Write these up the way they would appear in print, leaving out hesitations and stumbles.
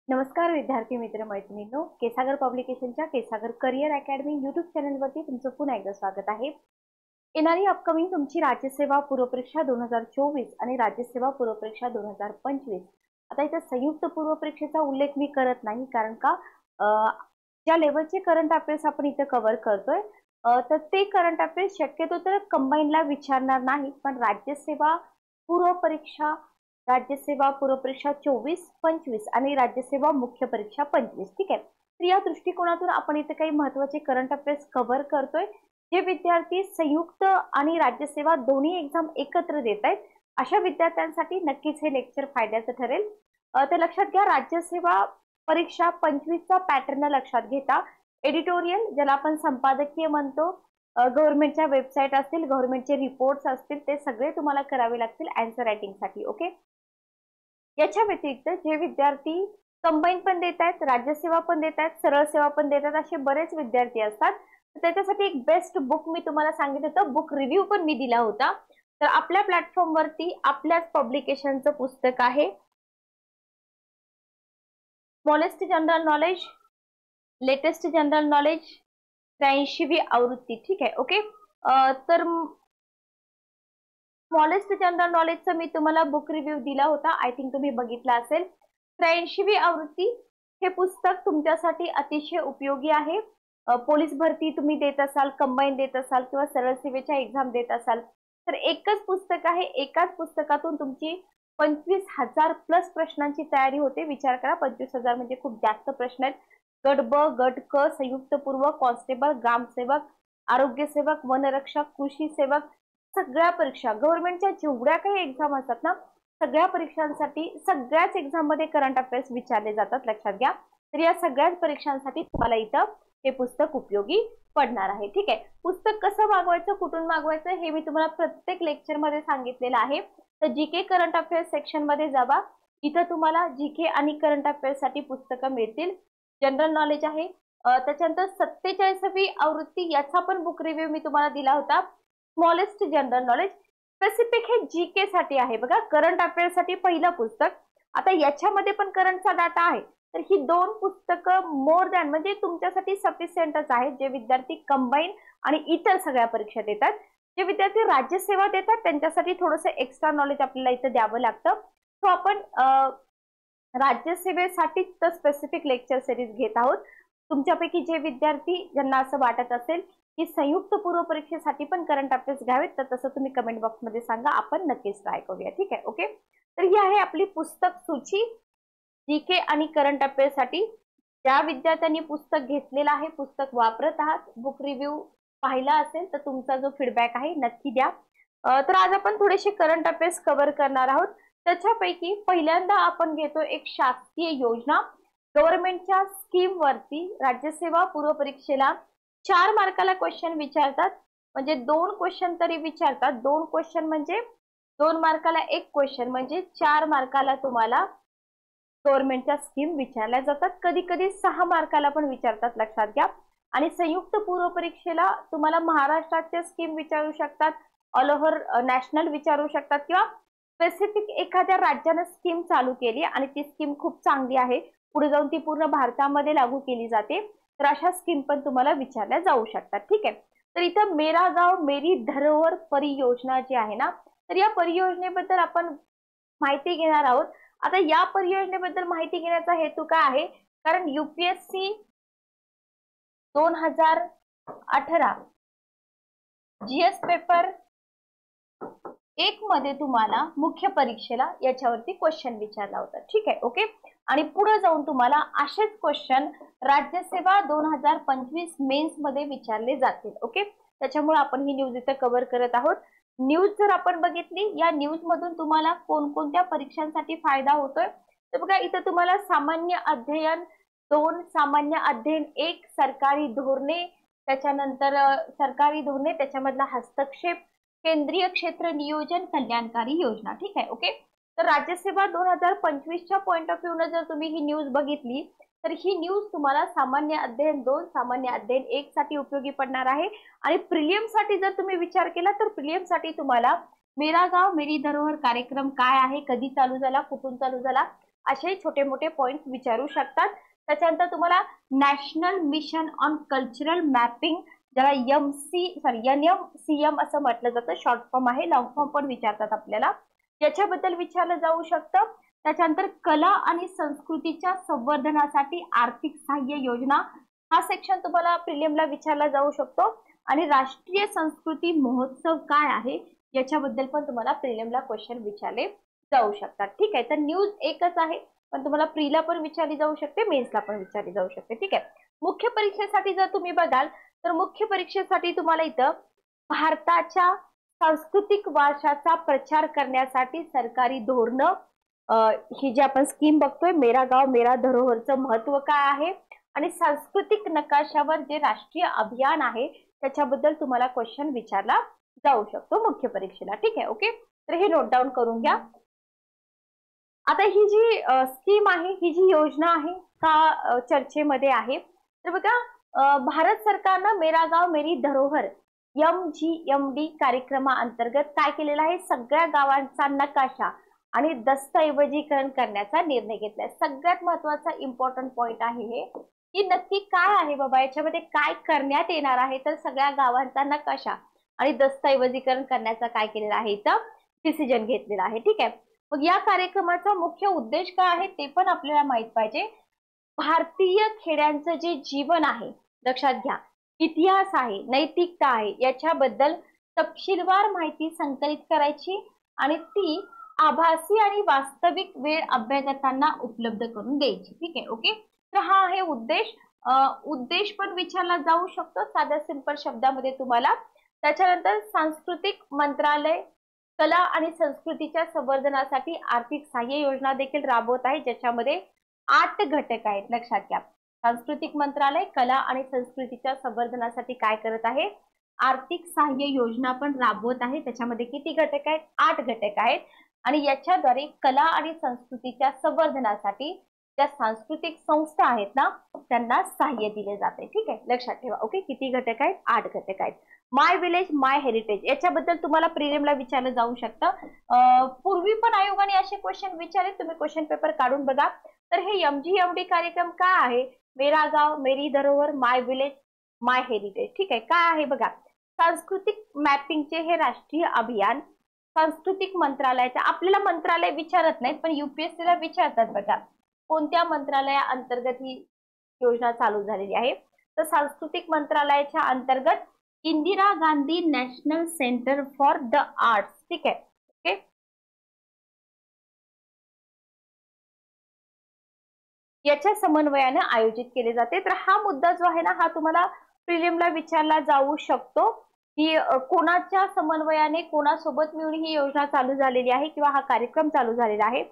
नमस्कार विद्यार्थी मित्र मैत्रिणींनो, केसागर पब्लिकेशनच्या केसागर करिअर अकॅडमी यूट्यूब चॅनलवरती तुमचं पुन्हा एकदा स्वागत आहे। येणारी अपकमिंग तुमची राज्यसेवा पूर्वपरीक्षा 2024 आणि राज्यसेवा पूर्वपरीक्षा 2025। आता इथे संयुक्त पूर्वपरीक्षेचा उल्लेख मी करत नाही, कारण का ज्या लेवलचे करंट अफेअर्स आपण इथे कव्हर करतोय तर ते करंट अफेअर्स शक्यतो तर कंबाईनला विचारणार नाही, पण राज्यसेवा पूर्वपरीक्षा, राज्यसेवा पूर्वपरीक्षा 24-25 आणि राज्यसेवा मुख्य परीक्षा 25, ठीक आहे। तर या दृष्टिकोनातून आपण इथे काही महत्त्वाचे करंट अफेअर्स कव्हर करतोय। जे विद्यार्थी संयुक्त आणि राज्यसेवा दोन्ही एक्झाम एकत्र देत आहेत अशा विद्यार्थ्यांसाठी नक्कीच हे लेक्चर फायद्याचं ठरेल। तर लक्षात घ्या, राज्यसेवा परीक्षा 25 चा पॅटर्न लक्षात घेता एडिटोरियल, ज्याला आपण संपादकीय म्हणतो, गव्हर्नमेंटच्या वेबसाईट असतील, गव्हर्नमेंटचे रिपोर्ट्स असतील, ते सगळे तुम्हाला करावे लागतील आन्सर रायटिंगसाठी। ओके, याच्या व्यतिरिक्त जे विद्यार्थी कंबाईन पण देत आहेत, राज्यसेवा पण देत आहेत, सरळ सेवा पण देत आहेत, असे बरेच विद्यार्थी असतात। त्याच्यासाठी एक बेस्ट बुक मी तुम्हाला सांगितलं होतं, बुक रिव्ह्यू पण मी दिला होता। तर आपल्या प्लॅटफॉर्मवरती आपल्याच पब्लिकेशनचं पुस्तक आहे smallest general knowledge, latest general knowledge, 83वी आवृत्ती, ठीक आहे। ओके, तर स्मॉलेस्ट जनरल नॉलेजचं मी तुम्हाला बुक रिव्ह्यू दिला होता, आय थिंक तुम्ही बघितला असेल। 83वी आवृत्ती हे पुस्तक तुमच्यासाठी अतिशय उपयोगी आहे। पोलीस भरती तुम्ही देत असाल, कंबाईन देत असाल किंवा सरळ सेवेच्या एक्झाम देत असाल तर एकच पुस्तक आहे, एकाच पुस्तकातून तुमची 25,000 प्लस प्रश्नांची तयारी होते। विचार करा, 25,000 म्हणजे खूप जास्त प्रश्न आहेत। गट ब, गट क, संयुक्त पूर्व, कॉन्स्टेबल, ग्रामसेवक, आरोग्य सेवक, वनरक्षक, कृषी सेवक, सगळ्या परीक्षा गव्हर्नमेंटच्या जेवढ्या काही एक्झाम असतात ना, सगळ्या परीक्षांसाठी सगळ्याच एक्झाम मध्ये करंट अफेअर्स विचारले जातात, लक्षात घ्या। तर या सगळ्याच परीक्षांसाठी तुम्हाला इथं हे पुस्तक उपयोगी पडणार आहे, ठीक आहे। पुस्तक कसं मागवायचं, कुठून मागवायचं हे मी तुम्हाला प्रत्येक लेक्चर मध्ये सांगितलेलं आहे। तर जीके करंट अफेअर्स सेक्शन मध्ये जावा, इथं तुम्हाला जीके आणि करंट अफेअर्स साठी पुस्तकं मिळतील। जनरल नॉलेज आहे, त्याच्यानंतर 47वी आवृत्ती, याचा पण बुक रिव्ह्यू मी तुम्हाला दिला होता। स्मॉलेस्ट जनरल नॉलेज स्पेसिफिक हे जीके साठी आहे बघा, करंट अफेअर्स साठी पहिलं पुस्तक। आता याच्यामध्ये पण करंटचा डाटा आहे, तर ही दोन पुस्तकं मोर दॅन म्हणजे तुमच्यासाठी सफिशियंटच आहे, जे विद्यार्थी कंबाईन आणि इतर सगळ्या परीक्षा देतात। जे विद्यार्थी राज्यसेवा देतात त्यांच्यासाठी थोडंसं एक्स्ट्रा नॉलेज आपल्याला इथं द्यावं लागतं। सो आपण राज्यसेवेसाठी तर स्पेसिफिक लेक्चर सिरीज घेत आहोत। तुमच्यापैकी जे विद्यार्थी ज्यांना असं वाटत असेल की संयुक्त पूर्व परीक्षेसाठी पण करंट अफेअर्स घ्यावेत, तर तसं तुम्ही कमेंट बॉक्स मध्ये सांगा, आपण नक्कीच ट्राय करूया, ठीक आहे। ओके, तर ही आहे आपली पुस्तक सूची जीके आणि करंट अफेअर्स साठी। ज्या विद्यार्थ्यांनी पुस्तक घेतलेलं आहे, पुस्तक वापरत आहात, बुक रिव्ह्यू पाहिला असेल, तर तुमचा जो फीडबॅक आहे नक्की द्या। तर आज आपण थोडेसे करंट अफेअर्स कव्हर करणार आहोत। त्याच्यापैकी पहिल्यांदा आपण घेतो एक शासकीय योजना, गव्हर्नमेंटच्या स्कीम वरती राज्यसेवा पूर्व परीक्षेला 4 मार्काला क्वेश्चन विचारतात, म्हणजे 2 क्वेश्चन तरी विचारतात। 2 क्वेश्चन म्हणजे 2 मार्काला एक क्वेश्चन, म्हणजे 4 मार्काला तुम्हाला गव्हर्नमेंटच्या स्कीम विचारल्या जातात। कधी कधी 6 मार्काला पण विचारतात, लक्षात घ्या। आणि संयुक्त पूर्व परीक्षेला तुम्हाला महाराष्ट्राचे स्कीम विचारू शकतात, ऑल ओव्हर नॅशनल विचारू शकतात, किंवा स्पेसिफिक एखाद्या राज्याने स्कीम चालू केली आणि ती स्कीम खूप चांगली आहे, पुढे जाऊन ती पूर्ण भारतामध्ये लागू केली जाते, तर अशा स्कीम पण तुम्हाला विचारल्या जाऊ शकतात, ठीक आहे। तर इथं मेरा गाव मेरी धरोहर परियोजना जी आहे ना, तर या परियोजनेबद्दल आपण माहिती घेणार आहोत। आता या परियोजनेबद्दल माहिती घेण्याचा हेतू काय आहे, कारण यूपीएससी 2018 जीएस पेपर 1 मध्ये तुम्हाला मुख्य परीक्षेला याच्यावरती क्वेश्चन विचारला होता, ठीक आहे। ओके, आणि पुढे जाऊन तुम्हाला असेच क्वेश्चन राज्यसेवा 2025 मेन्स मध्ये विचारले जातील। ओके, त्याच्यामुळे आपण ही न्यूज इथे कव्हर करत आहोत। न्यूज जर आपण बघितली, या न्यूज मधून तुम्हाला कोणकोणत्या परीक्षांसाठी फायदा होतोय, तर बघा इथे तुम्हाला सामान्य अध्ययन 2, सामान्य अध्ययन 1, सरकारी धोरणे, त्याच्यानंतर सरकारी धोरणे, त्याच्यामधला हस्तक्षेप, केंद्रीय क्षेत्र नियोजन, कल्याणकारी योजना, ठीक आहे। ओके, तर राज्यसेवा 2025 च्या पॉइंट ऑफ व्ह्यू ने जर तुम्ही ही न्यूज बघितली, तर ही न्यूज तुम्हाला सामान्य अध्ययन 2, सामान्य अध्ययन 1 साठी उपयोगी पडणार आहे। आणि प्रिलियम साठी जर तुम्ही विचार केला, तर प्रिलियम साठी तुम्हाला मेरा गाव मेरी धरोहर कार्यक्रम काय आहे, कधी चालू झाला, कुठून चालू झाला, असे छोटे मोठे पॉइंट विचारू शकतात. त्याच्यानंतर तुम्हाला national mission on cultural mapping, ज्याला NMCM असं म्हटलं जातं, शॉर्ट फॉर्म आहे, लॉंग फॉर्म पण विचारतात आपल्याला, याच्याबद्दल विचारलं जाऊ शकतं. त्याच्यानंतर कला आणि संस्कृतीच्या संवर्धनासाठी आर्थिक सहाय्य योजना, हा सेक्शन तुम्हाला प्रिलिमला विचारला जाऊ शकतो. आणि राष्ट्रीय संस्कृती महोत्सव काय आहे याच्याबद्दल पण तुम्हाला प्रिलिमला क्वेश्चन विचारले जाऊ शकतात. ठीक आहे, तर न्यूज एकच आहे, पण तुम्हाला प्रीला पण विचारली जाऊ शकते, मेन्सला पण विचारली जाऊ शकते. ठीक आहे, मुख्य परीक्षेसाठी जर तुम्ही बघाल तर मुख्य परीक्षेसाठी तुम्हाला इथं भारताच्या सांस्कृतिक वारशाचा प्रचार करण्यासाठी सरकारी धोरणं, ही जी आपण स्कीम बघतोय मेरा गाव मेरा धरोहरचं महत्व काय आहे, आणि सांस्कृतिक नकाशावर जे राष्ट्रीय अभियान आहे त्याच्याबद्दल तुम्हाला क्वेश्चन विचारला जाऊ शकतो मुख्य परीक्षेला. ठीक आहे, ओके, तर हे नोट डाऊन करून घ्या. आता ही जी स्कीम आहे, ही जी योजना आहे का चर्चेमध्ये आहे, तर बघा भारत सरकारनं मेरा गाव मेरी धरोहर MGMD कार्यक्रमाअंतर्गत काय केलेलं आहे, सगळ्या गावांचा नकाशा आणि दस्तऐवजीकरण करण्याचा निर्णय घेतलाय. सगळ्यात महत्वाचा इम्पॉर्टंट पॉइंट आहे हे, की नक्की काय आहे बाबा याच्यामध्ये काय करण्यात येणार आहे, तर सगळ्या गावांचा नकाशा आणि दस्तऐवजीकरण करण्याचा काय केलेला आहे, इथं डिसिजन घेतलेला आहे. ठीक आहे, मग या कार्यक्रमाचा मुख्य उद्देश काय आहे ते पण आपल्याला माहित पाहिजे. भारतीय खेड्यांचं जे जीवन आहे, लक्षात घ्या, इतिहास आहे, नैतिकता आहे, याच्याबद्दल तपशीलवार माहिती संकलित करायची आणि ती आभासी आणि वास्तविक वेळ अभ्यागतांना उपलब्ध करून द्यायची. ठीक आहे, ओके, तर हा आहे उद्देश. उद्देश पण विचारला जाऊ शकतो साध्या सिंपल शब्दामध्ये तुम्हाला. त्याच्यानंतर सांस्कृतिक मंत्रालय कला आणि संस्कृतीच्या संवर्धनासाठी आर्थिक सहाय्य योजना देखील राबवत आहे, ज्याच्यामध्ये 8 घटक आहेत. लक्षात घ्या, सांस्कृतिक मंत्रालय कला आणि संस्कृतीच्या संवर्धनासाठी काय करत आहे, आर्थिक सहाय्य योजना पण राबवत आहे. त्याच्यामध्ये किती घटक आहेत, 8 घटक आहेत. आणि याच्याद्वारे कला आणि संस्कृतीच्या संवर्धनासाठी ज्या सांस्कृतिक संस्था आहेत ना त्यांना सहाय्य दिले जाते. ठीक आहे, लक्षात ठेवा. ओके, किती घटक आहेत, 8 घटक आहेत. माय विलेज माय हेरिटेज याच्याबद्दल तुम्हाला प्रिलिमला विचारलं जाऊ शकतं. पूर्वी पण आयोगाने असे क्वेश्चन विचारले, तुम्ही क्वेश्चन पेपर काढून बघा. तर हे MGMD कार्यक्रम काय आहे, मेरा गाव मेरी धरोहर माय विलेज माय हेरिटेज. ठीक आहे, काय आहे बघा, सांस्कृतिक मॅपिंगचे हे राष्ट्रीय अभियान सांस्कृतिक मंत्रालयाच्या, आपल्याला मंत्रालय विचारत नाहीत पण UPSC ला विचारतात बघा, कोणत्या मंत्रालयाअंतर्गत ही योजना चालू झालेली आहे, तर सांस्कृतिक मंत्रालयाच्या अंतर्गत Indira Gandhi national centre for the arts. ठीक आहे, ओके, याच्या समन्वयाने आयोजित केले जाते. तर हा मुद्दा जो आहे ना हा तुम्हाला प्रिलिमला विचारला जाऊ शकतो, की कोणाच्या समन्वयाने कोणासोबत मिळून ही योजना चालू झालेली आहे किंवा हा कार्यक्रम चालू झालेला आहे.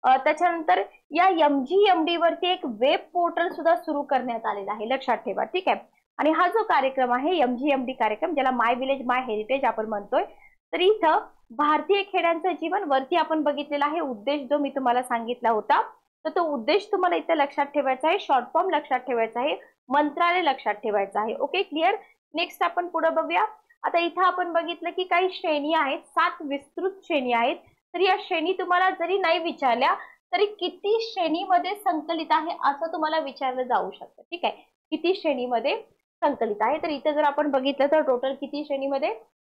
त्याच्यानंतर या MGMD वरती एक वेब पोर्टल सुद्धा सुरू करण्यात आलेला आहे, लक्षात ठेवा. ठीक आहे, आणि हा जो कार्यक्रम आहे MGMD कार्यक्रम, ज्याला माय विलेज माय हेरिटेज आपण म्हणतोय, तर इथं भारतीय खेड्यांचं जीवन वरती आपण बघितलेला आहे. उद्देश जो मी तुम्हाला सांगितला होता, तर तो उद्देश तुम्हाला इथे लक्षात ठेवायचा आहे, शॉर्ट फॉर्म लक्षात ठेवायचा आहे, मंत्रालय लक्षात ठेवायचं आहे. Okay, clear. नेक्स्ट आपण पुढे बघूया. आता इथं आपण बघितलं की काही श्रेणी आहेत, 7 विस्तृत श्रेणी आहेत. तर या श्रेणी तुम्हाला जरी नाही विचारल्या तरी किती श्रेणीमध्ये संकलित आहे असं तुम्हाला विचारलं जाऊ शकतं. ठीक आहे, किती श्रेणीमध्ये संकलित आहे, तर इथे जर आपण बघितलं तर टोटल किती श्रेणीमध्ये,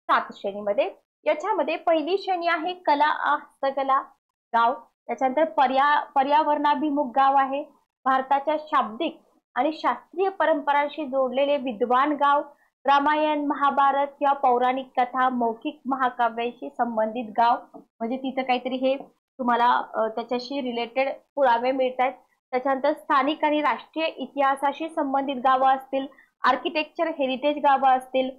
7 श्रेणीमध्ये. याच्यामध्ये पहिली श्रेणी आहे कला हस्तकला गाव, त्याच्यानंतर पर्यावरणाभिमुख गाव आहे, भारताच्या शाब्दिक आणि शास्त्रीय परंपरांशी जोडलेले विद्वान गाव, रामायण महाभारत किंवा पौराणिक कथा मौखिक महाकाव्याशी संबंधित गाव, म्हणजे तिथं काहीतरी हे तुम्हाला त्याच्याशी रिलेटेड पुरावे मिळतात. त्याच्यानंतर स्थानिक आणि राष्ट्रीय इतिहासाशी संबंधित गावं असतील, आर्किटेक्चर हेरिटेज गावं असतील,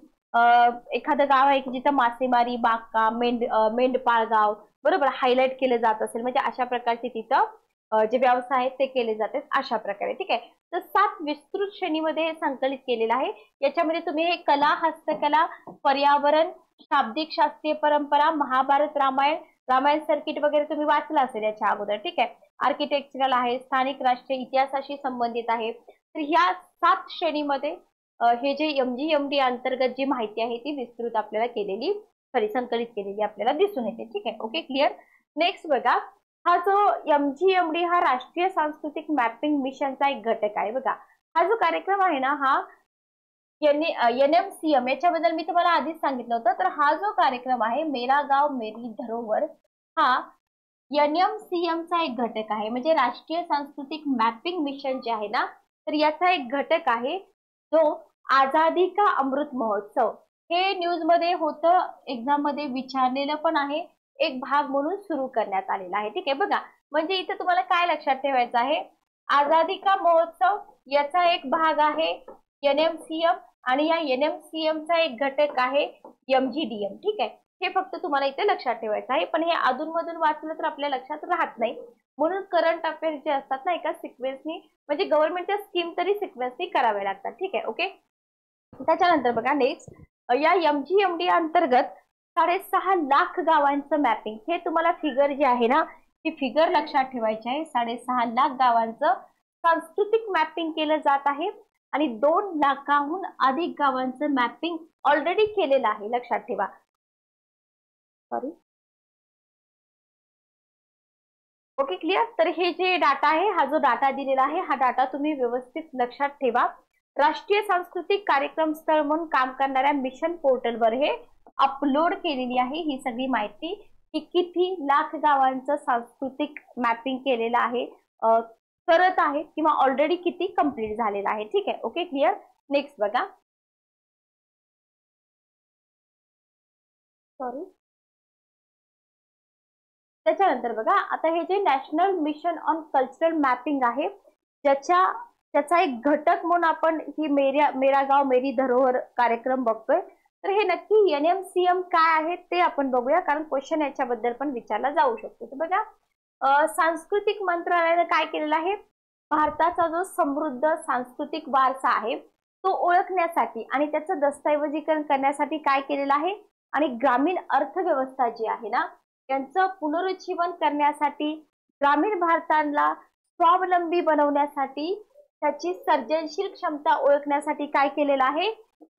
एखादं गाव आहे की जिथं मासेमारी बागकाम मेंढपाळ गाव बरोबर हायलाइट केलं जात असेल, म्हणजे अशा प्रकारचे तिथं जे व्यवसाय आहेत ते केले जातात अशा प्रकारे. ठीक आहे, तर 7 विस्तृत श्रेणीमध्ये हे संकलित केलेलं आहे. याच्यामध्ये तुम्ही हे कला हस्तकला पर्यावरण शाब्दिक शास्त्रीय परंपरा महाभारत रामायण सर्किट वगैरे तुम्ही वाचलं असेल याच्या अगोदर. ठीक आहे, आर्किटेक्चरल आहे, स्थानिक राष्ट्रीय इतिहासाशी संबंधित आहे. तर ह्या 7 श्रेणीमध्ये हे जे MGMD अंतर्गत जी माहिती आहे ती विस्तृत आपल्याला संकलित केलेली आपल्याला दिसून येते. ठीक आहे, ओके, क्लिअर. नेक्स्ट बघा, हा जो MGMD हा राष्ट्रीय सांस्कृतिक मॅपिंग मिशनचा एक घटक आहे बघा. हा जो कार्यक्रम आहे ना हा NMCM याच्याबद्दल मी तुम्हाला आधीच सांगितलं होतं. तर हा जो कार्यक्रम आहे मेरा गाव मेरी धरोहर हा NMCM चा एक घटक आहे. म्हणजे राष्ट्रीय सांस्कृतिक मॅपिंग मिशन जे आहे ना तर याचा एक घटक आहे जो आझादी का अमृत महोत्सव हे न्यूज मध्ये होतं, एक्झाम मध्ये विचारलेलं पण आहे, एक भाग म्हणून सुरू करण्यात आलेला आहे. ठीक आहे बघा, म्हणजे इथे तुम्हाला काय लक्षात ठेवायचं आहे, आझादी का महोत्सव याचा एक भाग आहे NMCM आणि या NMCM चा एक घटक आहे MGDM. ठीक आहे, हे फक्त तुम्हाला इथे लक्षात ठेवायचं आहे. पण हे अधूनमधून वाचलं तर आपल्या लक्षात राहत नाही, म्हणून करंट अफेअर जे असतात ना एका सिक्वेन्सनी म्हणजे गव्हर्नमेंटच्या स्कीम तरी सिक्वेन्सनी करावे लागतात. ठीक आहे, ओके. त्याच्यानंतर बघा नेक्स्ट, या MGMD अंतर्गत 6.5 लाख गावांचं मॅपिंग, हे तुम्हाला फिगर जे आहे ना ही फिगर लक्षात ठेवायची आहे. 6.5 लाख गावांचं सांस्कृतिक मॅपिंग केलं जात आहे आणि 2 लाखाहून अधिक गावांचं मॅपिंग ऑलरेडी केलेलं आहे. लक्षात ठेवा. Sorry, okay clear. तर हे जे डाटा आहे, हा जो डाटा दिलेला आहे हा डाटा तुम्ही व्यवस्थित लक्षात ठेवा. राष्ट्रीय सांस्कृतिक कार्यक्रम स्थळ म्हणून काम करणाऱ्या मिशन पोर्टलवर हे अपलोड केलेली आहे ही सगळी माहिती की किती लाख गावांचं सांस्कृतिक मॅपिंग केलेलं आहे, करत आहे किंवा ऑलरेडी किती कंप्लीट झालेलं आहे. ठीक आहे, ओके क्लिअर. नेक्स्ट बघा, सॉरी, त्याच्यानंतर बघा आता हे जे national mission on cultural mapping आहे त्याचा एक घटक म्हणून आपण ही मेरा गाव मेरी धरोहर कार्यक्रम बघतोय. तर हे नक्की NMCM काय आहे ते आपण बघूया, कारण क्वेश्चन याच्याबद्दल पण विचारला जाऊ शकतो. तर बघा, सांस्कृतिक मंत्रालयाने काय केलेलं आहे, भारताचा जो समृद्ध सांस्कृतिक वारसा आहे तो ओळखण्यासाठी आणि त्याचं दस्तऐवजीकरण करण्यासाठी काय केलेलं आहे, आणि ग्रामीण अर्थव्यवस्था जी आहे ना यांचं पुनरुज्जीवन करण्यासाठी, ग्रामीण भारताला स्वावलंबी बनवण्यासाठी, त्याची सर्जनशील क्षमता ओळखण्यासाठी काय केलेलं आहे,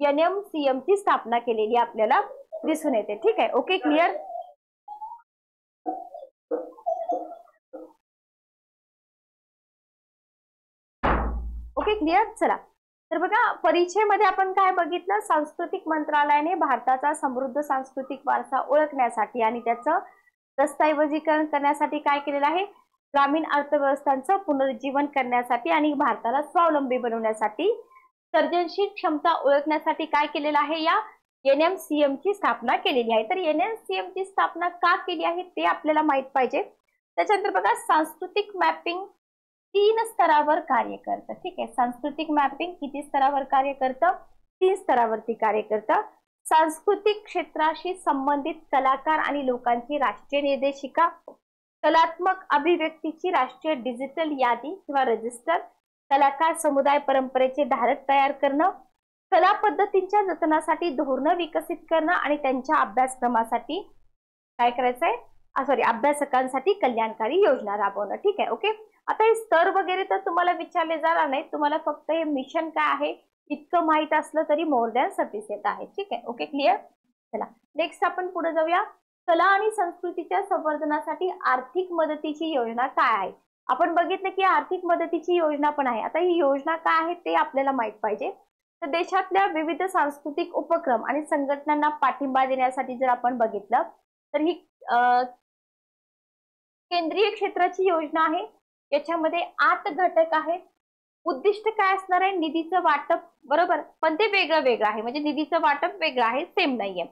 NMCM ची स्थापना केलेली आपल्याला दिसून येते. ठीक आहे, ओके क्लिअर. Okay clear. चला तर बघा, परीक्षेमध्ये आपण काय बघितलं, सांस्कृतिक मंत्रालयाने भारताचा समृद्ध सांस्कृतिक वारसा ओळखण्यासाठी आणि त्याचं दस्तऐवजीकरण करण्यासाठी काय केलेलं आहे, ग्रामीण अर्थव्यवस्थांचं पुनरुज्जीवन करण्यासाठी आणि भारताला स्वावलंबी बनवण्यासाठी, सर्जनशील क्षमता ओळखण्यासाठी काय केलेलं आहे, या NMCM ची स्थापना केलेली आहे. तर NMCM ची स्थापना का केली आहे ते आपल्याला माहित पाहिजे. त्याच्यानंतर बघा, सांस्कृतिक मॅपिंग 3 स्तरावर कार्य करतं. ठीक आहे, सांस्कृतिक मॅपिंग किती स्तरावर कार्य करतं, 3 स्तरावरती कार्य करतं. सांस्कृतिक क्षेत्राशी संबंधित कलाकार आणि लोकांची राष्ट्रीय निर्देशिका, कलात्मक अभिव्यक्तीची राष्ट्रीय डिजिटल यादी किंवा रजिस्टर, कलाकार समुदाय परंपरेचे धारक तयार करणं, कला पद्धतींच्या जतनासाठी धोरणं विकसित करणं आणि त्यांच्या अभ्यासक्रमासाठी काय करायचंय, सॉरी अभ्यासकांसाठी कल्याणकारी योजना राबवणं. ठीक आहे, ओके. आता हे स्तर वगैरे तर तुम्हाला विचारले जाणार नाही, तुम्हाला फक्त हे मिशन काय आहे इतकं माहित असलं तरी मोर दॅन सफिशियंट आहे. ठीक आहे, ओके क्लिअर. चला नेक्स्ट आपण पुढे जाऊया. कला आणि संस्कृतीच्या संवर्धनासाठी आर्थिक मदतीची योजना काय आहे. आपण बघितलं की आर्थिक मदतीची योजना पण आहे. आता ही योजना काय आहे ते आपल्याला माहित पाहिजे. तर देशातल्या विविध सांस्कृतिक उपक्रम आणि संघटनांना पाठिंबा देण्यासाठी जर आपण बघितलं तर ही केंद्रीय क्षेत्राची योजना आहे. याच्यामध्ये 8 घटक आहेत. उद्दिष्ट काय असणार आहे, निधीचं वाटप, बरोबर, पण ते वेगळं वेगळं आहे, म्हणजे निधीचं वाटप वेगळं आहे, सेम नाहीये.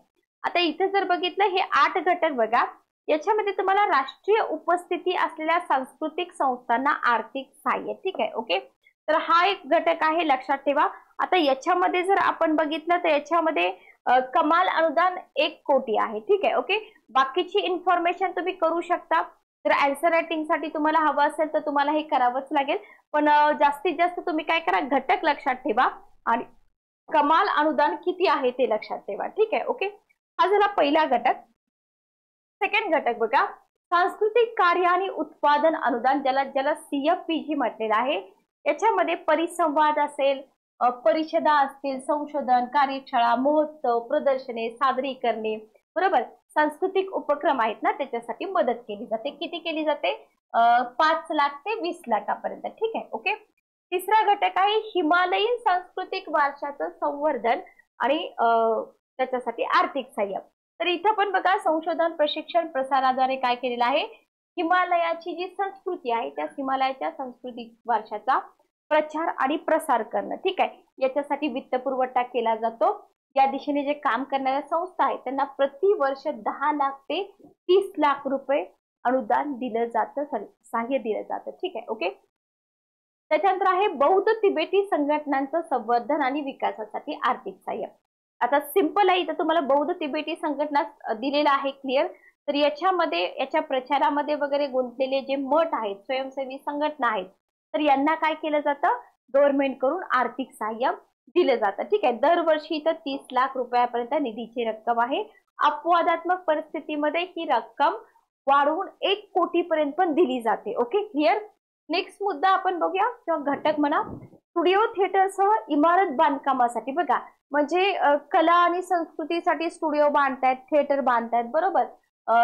आता इथे जर बघितलं हे 8 घटक बघा, याच्यामध्ये तुम्हाला राष्ट्रीय उपस्थिती असलेल्या सांस्कृतिक संस्थांना आर्थिक सहाय्य. ठीक आहे, ओके. तर हा एक घटक आहे, लक्षात ठेवा. आता याच्यामध्ये जर आपण बघितलं तर याच्यामध्ये कमाल अनुदान 1 कोटी आहे. ठीक आहे, ओके. बाकीची इन्फॉर्मेशन तुम्ही करू शकता. जर आन्सर रायटिंग साठी तुम्हाला हवं असेल तर तुम्हाला हे करावंच लागेल, पण जास्तीत जास्त तुम्ही काय करा, घटक लक्षात ठेवा आणि कमाल अनुदान किती आहे ते लक्षात ठेवा. ठीक आहे, ओके. हा झाला पहिला घटक. सेकंड घटक बघा, सांस्कृतिक कार्य आणि उत्पादन अनुदान, ज्याला CFPG म्हटलेलं आहे. याच्यामध्ये परिसंवाद असेल, परिषदा असतील, संशोधन कार्यशाळा, महोत्सव, प्रदर्शने, सादरीकरणे, बरोबर, सांस्कृतिक उपक्रम आहेत ना त्याच्यासाठी मदत केली जाते. किती केली जाते? 5 लाख ते 20 लाखापर्यंत. ठीक आहे. ओके. तिसरा घटक आहे हिमालयीन सांस्कृतिक वारशाचं संवर्धन आणि त्याच्यासाठी आर्थिक सहाय्य. तर इथं पण बघा संशोधन प्रशिक्षण प्रसाराद्वारे काय केलेलं आहे, हिमालयाची जी संस्कृती आहे त्या हिमालयाच्या सांस्कृतिक वारशाचा प्रचार आणि प्रसार करणं. ठीक आहे. याच्यासाठी वित्त पुरवठा केला जातो. या दिशेने जे काम करणाऱ्या संस्था आहेत त्यांना प्रतिवर्ष 10 लाख ते 30 लाख रुपये अनुदान दिलं जातं, सहाय्य दिलं जातं. ठीक आहे. ओके. त्याच्यानंतर आहे बौद्ध तिबेटी संघटनांचं संवर्धन आणि विकासासाठी आर्थिक सहाय्य. आता सिंपल आहे, इथं तुम्हाला बौद्ध तिबेटी संघटना दिलेला आहे क्लिअर. तर याच्यामध्ये याच्या प्रचारामध्ये वगैरे गुंतलेले जे मठ आहेत, स्वयंसेवी संघटना आहेत, तर यांना काय केलं जातं, गव्हर्नमेंट कडून आर्थिक सहाय्य दिलं जातं. ठीक आहे. दरवर्षी इथं 30 लाख रुपयापर्यंत निधीची रक्कम आहे. अपवादात्मक परिस्थितीमध्ये ही रक्कम वाढवून 1 कोटीपर्यंत पण दिली जाते. Okay, clear. नेक्स्ट मुद्दा आपण बघूया किंवा घटक म्हणा, स्टुडिओ थिएटरसह इमारत बांधकामासाठी. बघा म्हणजे कला आणि संस्कृतीसाठी स्टुडिओ बांधतायत, थिएटर बांधतायत, बरोबर.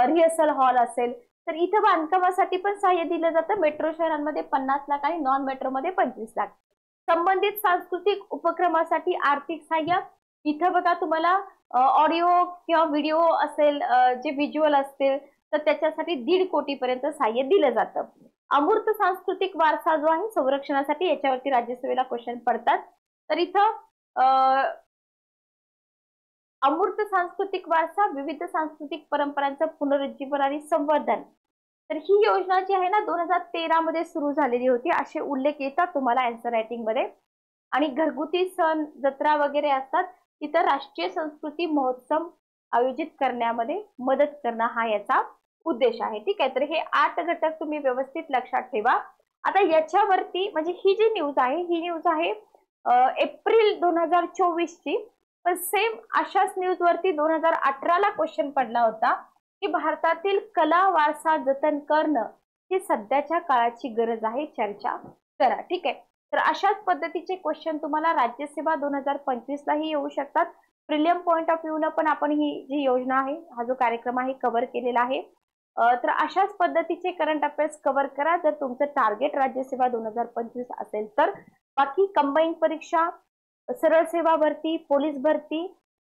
रिहर्सल हॉल असेल तर इथं बांधकामासाठी पण सहाय्य दिलं जातं. मेट्रो शहरांमध्ये 50 लाख आणि नॉन मेट्रोमध्ये 25 लाख. संबंधित सांस्कृतिक उपक्रमासाठी आर्थिक सहाय्य. इथं बघा तुम्हाला ऑडिओ किंवा व्हिडिओ असेल, जे व्हिज्युअल असतील तर त्याच्यासाठी 1.5 कोटीपर्यंत सहाय्य दिलं जातं. अमूर्त सांस्कृतिक वारसा जो आहे संरक्षणासाठी, याच्यावरती राज्यसेवेला क्वेश्चन पडतात. तर इथं अमूर्त सांस्कृतिक वारसा, विविध सांस्कृतिक परंपरांचं पुनरुज्जीवन आणि संवर्धन. तर ही योजना जी आहे ना 2013 मध्ये सुरू झालेली होती, असे उल्लेख येतात तुम्हाला आन्सर रायटिंग मध्ये. आणि घरगुती सण जत्रा वगैरे असतात तिथं राष्ट्रीय संस्कृती महोत्सव आयोजित करण्यामध्ये मदत करणं हा याचा उद्देश आहे. ठीक आहे. तर हे 8 घटक तुम्ही व्यवस्थित लक्षात ठेवा. आता याच्यावरती म्हणजे ही जी न्यूज आहे ही न्यूज आहे एप्रिल 2024 ची. पण सेम अशाच न्यूज वरती 2018 ला क्वेश्चन पडला होता की भारतातील कला वारसा जतन करणं ही सध्याच्या काळाची गरज आहे, चर्चा करा. ठीक आहे. तर अशाच पद्धतीचे क्वेश्चन तुम्हाला राज्यसेवा 2025 लाही येऊ शकतात. प्रिलियम पॉइंट ऑफ व्ह्यू न पण आपण ही जी योजना आहे, हा जो कार्यक्रम आहे कव्हर केलेला आहे. तर अशाच पद्धतीचे करंट अफेअर्स कव्हर करा जर तुमचं टार्गेट राज्यसेवा 2025 असेल तर. बाकी कंबाईंड परीक्षा, सरळ सेवा भरती, पोलीस भरती,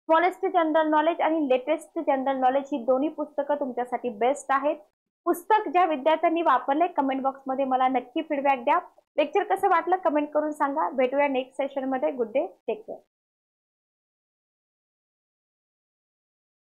स्मॉलेस्ट जनरल नॉलेज आणि लेटेस्ट जनरल नॉलेज ही दोन्ही पुस्तकं तुमच्यासाठी बेस्ट आहेत. पुस्तक ज्या विद्यार्थ्यांनी वापरले कमेंट बॉक्समध्ये मला नक्की फीडबॅक द्या. लेक्चर कसं वाटलं कमेंट करून सांगा. भेटूया नेक्स्ट सेशन मध्ये. Good day, take care.